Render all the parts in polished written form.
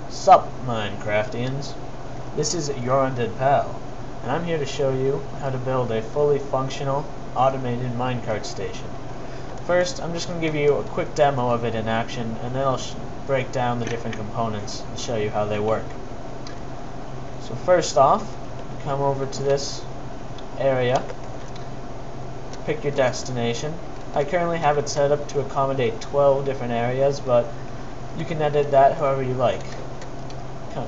Sup, Minecraftians. This is your undead pal, and I'm here to show you how to build a fully functional, automated minecart station. First, I'm just going to give you a quick demo of it in action, and then I'll break down the different components and show you how they work. So first off, come over to this area, pick your destination. I currently have it set up to accommodate 12 different areas, but you can edit that however you like.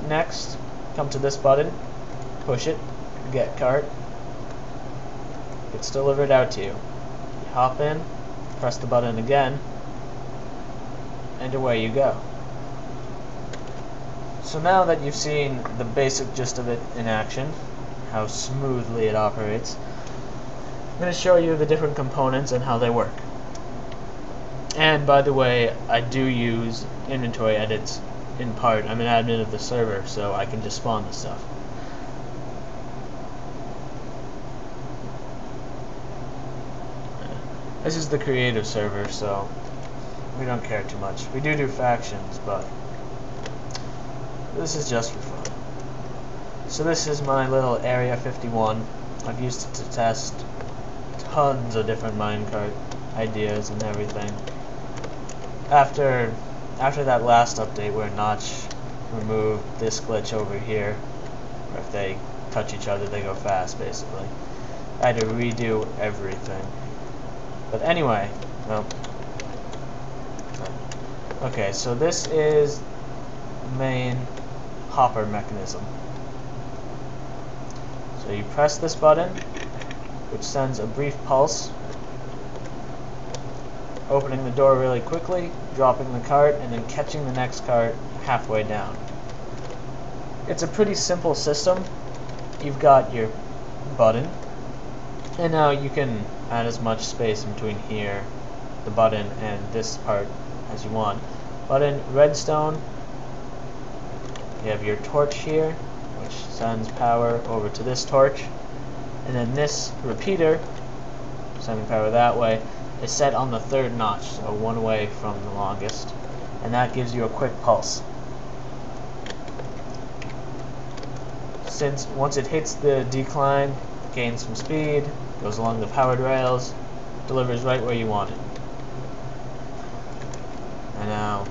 Next, come to this button, push it, get cart. It's delivered out to you. You hop in, press the button again, and away you go. So now that you've seen the basic gist of it in action, how smoothly it operates, I'm going to show you the different components and how they work. And by the way, I do use inventory edits in part. I'm an admin of the server, so I can just spawn the stuff. This is the creative server, so we don't care too much. We do factions, but this is just for fun. So this is my little Area 51. I've used it to test tons of different minecart ideas and everything. After that last update where Notch removed this glitch over here, where if they touch each other they go fast, basically, I had to redo everything. But anyway, well, okay, so this is the main hopper mechanism. So you press this button, which sends a brief pulse, opening the door really quickly, dropping the cart, and then catching the next cart halfway down. It's a pretty simple system. You've got your button, and now you can add as much space in between here, the button, and this part as you want. Button, redstone, you have your torch here, which sends power over to this torch, and then this repeater, sending power that way, is set on the third notch, so one away from the longest, and that gives you a quick pulse. Since once it hits the decline, gains some speed, goes along the powered rails, delivers right where you want it. And now,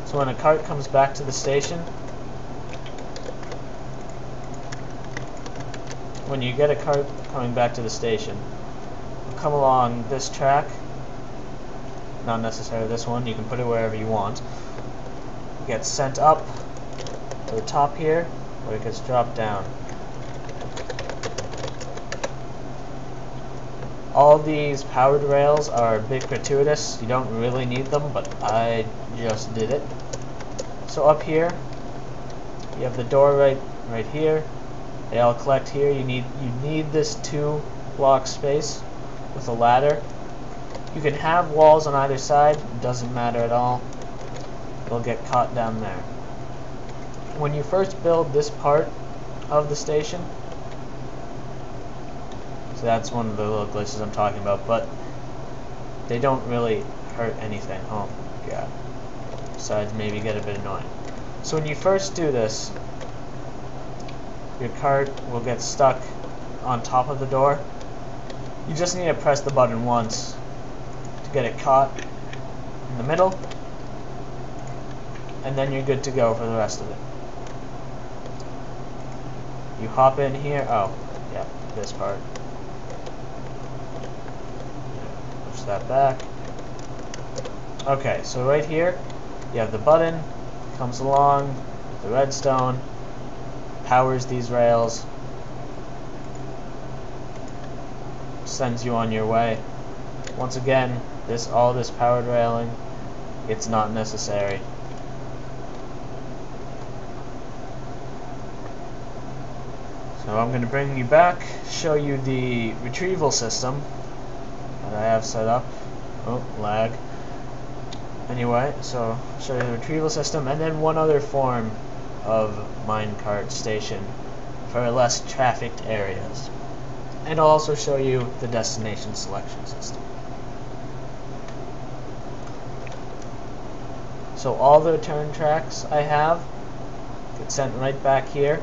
so when a cart comes back to the station, when you get a cart coming back to the station, come along this track, not necessarily this one, you can put it wherever you want. It gets sent up to the top here, where it gets dropped down. All these powered rails are a bit gratuitous. You don't really need them, but I just did it. So up here, you have the door right here. They all collect here. You need this 2 block space with a ladder. You can have walls on either side, it doesn't matter at all. They'll get caught down there. When you first build this part of the station, so that's one of the little glitches I'm talking about, but they don't really hurt anything. Oh god. Besides maybe get a bit annoying. So when you first do this, your cart will get stuck on top of the door. You just need to press the button once to get it caught in the middle, and then you're good to go for the rest of it. You hop in here, oh, yeah, this part. Push that back. Okay, so right here, you have the button, comes along, the redstone, powers these rails, sends you on your way. Once again, all this powered railing, it's not necessary. So I'm going to bring you back, show you the retrieval system that I have set up. Oh, lag. Anyway, so I'll show you the retrieval system, and then one other form of minecart station for less trafficked areas. And I'll also show you the destination selection system. So all the return tracks I have Get sent right back here.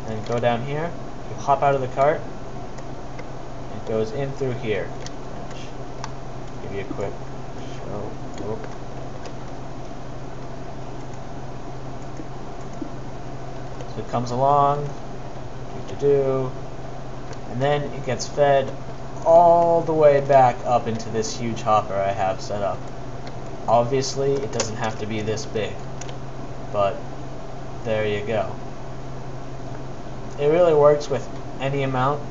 And go down here. You hop out of the cart. It goes in through here. Give you a quick show. Whoop. So it comes along, and then it gets fed all the way back up into this huge hopper I have set up. Obviously, it doesn't have to be this big, but there you go. It really works with any amount.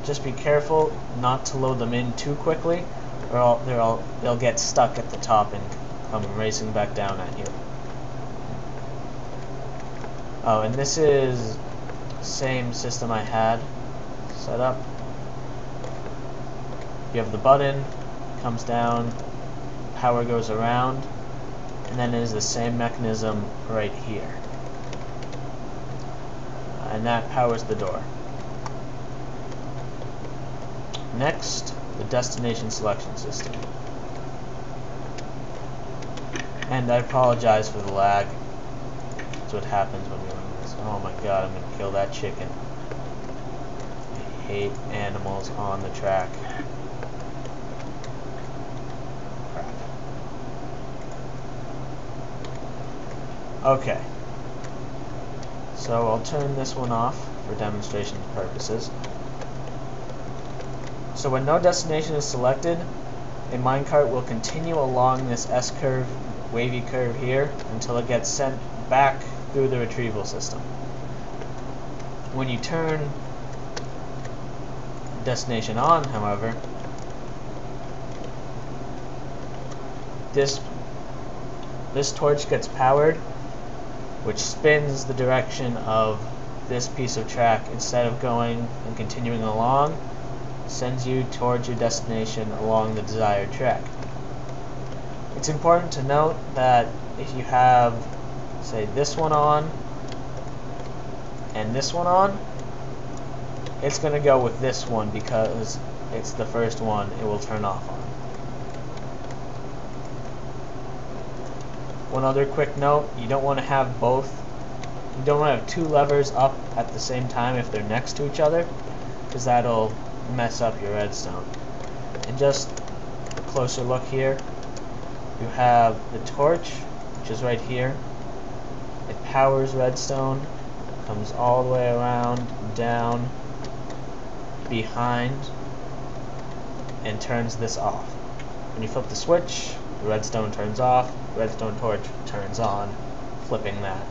Just be careful not to load them in too quickly, or they'll get stuck at the top and come racing back down at you. Oh, and this is the same system I had set up. You have the button, comes down, power goes around, and then it is the same mechanism right here. And that powers the door. Next, the destination selection system. And I apologize for the lag. That's what happens when we run this. Oh my god, I'm gonna kill that chicken. I hate animals on the track. Crap. Okay. So I'll turn this one off for demonstration purposes. So when no destination is selected, a minecart will continue along this S-curve, wavy curve here, until it gets sent back through the retrieval system. When you turn destination on, however, this torch gets powered, which spins the direction of this piece of track. Instead of going and continuing along, sends you towards your destination along the desired track. It's important to note that if you have, say, this one on and this one on, it's going to go with this one because it's the first one it will turn off on. One other quick note, you don't want to have both. You don't want to have two levers up at the same time if they're next to each other, because that'll mess up your redstone. And just a closer look here, you have the torch, which is right here. It powers redstone, comes all the way around, down, behind, and turns this off. When you flip the switch, the redstone turns off, redstone torch turns on, flipping that.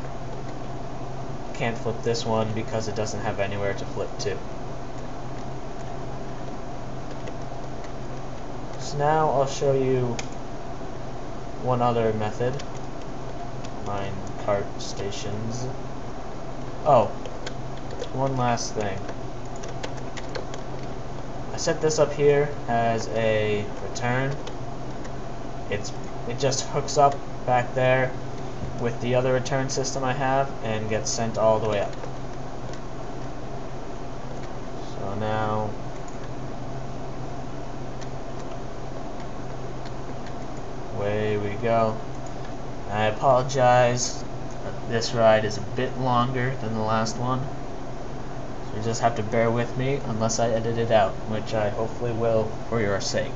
Can't flip this one because it doesn't have anywhere to flip to. So now I'll show you one other method. Minecart stations. Oh, one last thing. I set this up here as a return. It just hooks up back there with the other return system I have and gets sent all the way up. So now away we go. I apologize that this ride is a bit longer than the last one. So you just have to bear with me unless I edit it out, which I hopefully will for your sake.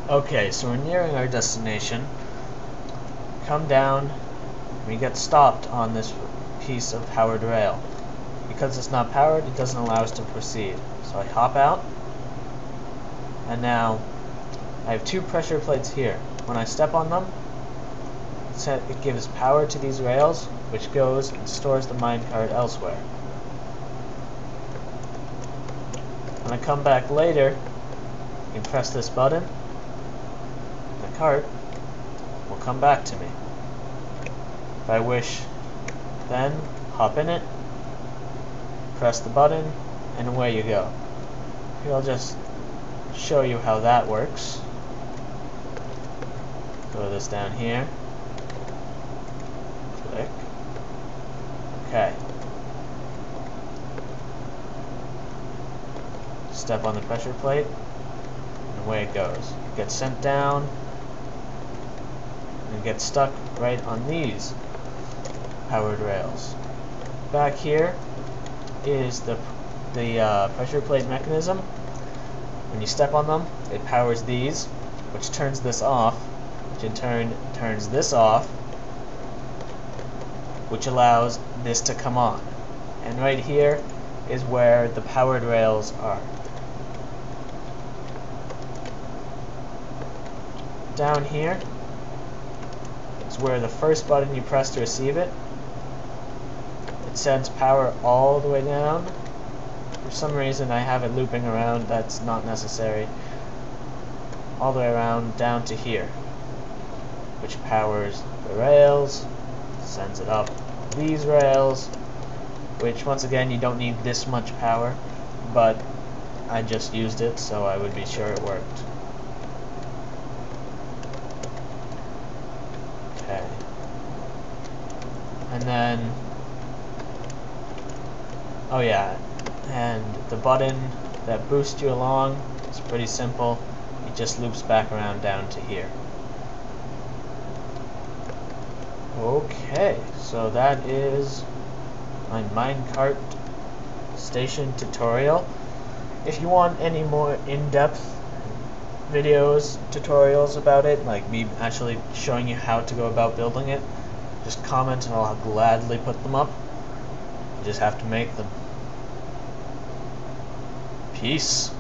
Okay, so we're nearing our destination. Come down, we get stopped on this piece of powered rail. Because it's not powered, it doesn't allow us to proceed. So I hop out, and now I have two pressure plates here. When I step on them, it gives power to these rails, which goes and stores the minecart elsewhere. When I come back later, you can press this button, the cart will come back to me. If I wish, then hop in it, press the button, and away you go. Here, I'll just show you how that works. Throw this down here. Click. Okay. Step on the pressure plate, and away it goes. It gets sent down, and it gets stuck right on these powered rails. Back here is the pressure plate mechanism. When you step on them, it powers these, which turns this off, which in turn turns this off, which allows this to come on. And right here is where the powered rails are. Down here is where the first button you press to receive it. It sends power all the way down. For some reason I have it looping around, that's not necessary. All the way around down to here, which powers the rails, sends it up these rails, which once again you don't need this much power, but I just used it so I would be sure it worked. Okay. And then, oh yeah, and the button that boosts you along is pretty simple. It just loops back around down to here. Okay, so that is my minecart station tutorial. If you want any more in-depth videos, tutorials about it, like me actually showing you how to go about building it, just comment and I'll gladly put them up. You just have to make them. Peace.